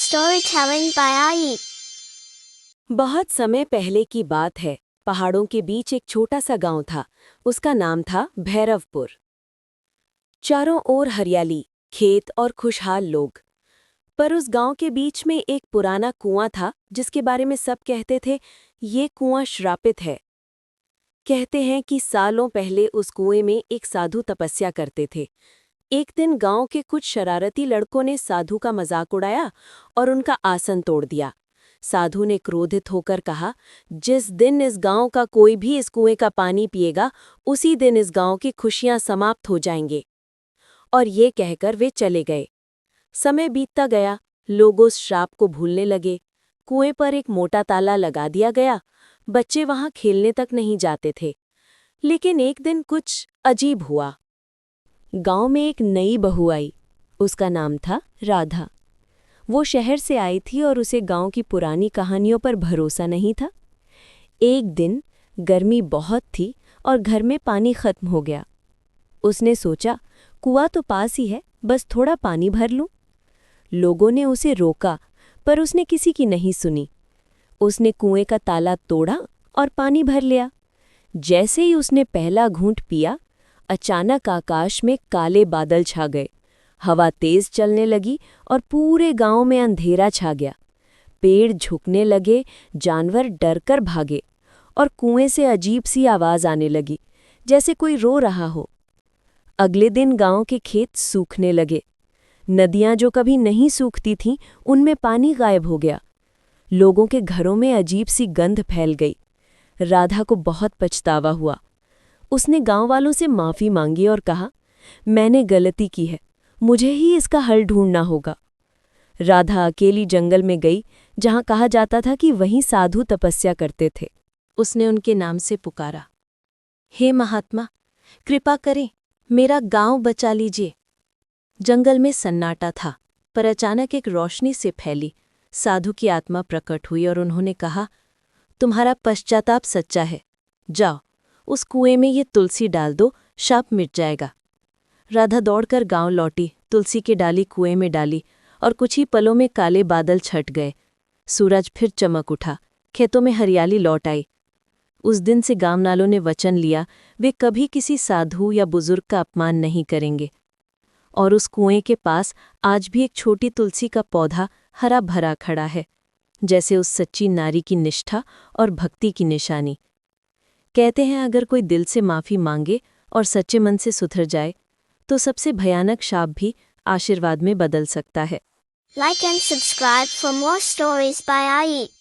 Storytelling by Ai. बहुत समय पहले की बात है। पहाड़ों के बीच एक छोटा सा गांव था। उसका नाम था भैरवपुर। चारों ओर हरियाली, खेत और खुशहाल लोग। पर उस गांव के बीच में एक पुराना कुआं था जिसके बारे में सब कहते थे, ये कुआं श्रापित है। कहते हैं कि सालों पहले उस कुएं में एक साधु तपस्या करते थे। एक दिन गांव के कुछ शरारती लड़कों ने साधु का मजाक उड़ाया और उनका आसन तोड़ दिया। साधु ने क्रोधित होकर कहा, जिस दिन इस गांव का कोई भी इस कुएं का पानी पिएगा, उसी दिन इस गांव की खुशियां समाप्त हो जाएंगे। और ये कहकर वे चले गए। समय बीतता गया, लोग उस श्राप को भूलने लगे। कुएं पर एक मोटा ताला लगा दिया गया। बच्चे वहां खेलने तक नहीं जाते थे। लेकिन एक दिन कुछ अजीब हुआ। गांव में एक नई बहू आई। उसका नाम था राधा। वो शहर से आई थी और उसे गांव की पुरानी कहानियों पर भरोसा नहीं था। एक दिन गर्मी बहुत थी और घर में पानी खत्म हो गया। उसने सोचा, कुआं तो पास ही है, बस थोड़ा पानी भर लूं। लोगों ने उसे रोका, पर उसने किसी की नहीं सुनी। उसने कुएं का ताला तोड़ा और पानी भर लिया। जैसे ही उसने पहला घूंट पिया, अचानक आकाश में काले बादल छा गए। हवा तेज चलने लगी और पूरे गांव में अंधेरा छा गया। पेड़ झुकने लगे, जानवर डरकर भागे और कुएं से अजीब सी आवाज आने लगी, जैसे कोई रो रहा हो। अगले दिन गांव के खेत सूखने लगे। नदियां जो कभी नहीं सूखती थीं, उनमें पानी गायब हो गया। लोगों के घरों में अजीब सी गंध फैल गई। राधा को बहुत पछतावा हुआ। उसने गांव वालों से माफी मांगी और कहा, मैंने गलती की है, मुझे ही इसका हल ढूंढना होगा। राधा अकेली जंगल में गई, जहां कहा जाता था कि वहीं साधु तपस्या करते थे। उसने उनके नाम से पुकारा, हे महात्मा, कृपा करें, मेरा गांव बचा लीजिए। जंगल में सन्नाटा था, पर अचानक एक रोशनी से फैली। साधु की आत्मा प्रकट हुई और उन्होंने कहा, तुम्हारा पश्चाताप सच्चा है। जाओ, उस कुएं में ये तुलसी डाल दो, शाप मिट जाएगा। राधा दौड़कर गांव लौटी, तुलसी की डाली कुएं में डाली और कुछ ही पलों में काले बादल छट गए। सूरज फिर चमक उठा, खेतों में हरियाली लौट आई। उस दिन से गांववालों ने वचन लिया, वे कभी किसी साधु या बुजुर्ग का अपमान नहीं करेंगे। और उस कुएं के पास आज भी एक छोटी तुलसी का पौधा हरा भरा खड़ा है, जैसे उस सच्ची नारी की निष्ठा और भक्ति की निशानी। कहते हैं, अगर कोई दिल से माफी मांगे और सच्चे मन से सुधर जाए, तो सबसे भयानक शाप भी आशीर्वाद में बदल सकता है। Like and subscribe for more stories by Ai.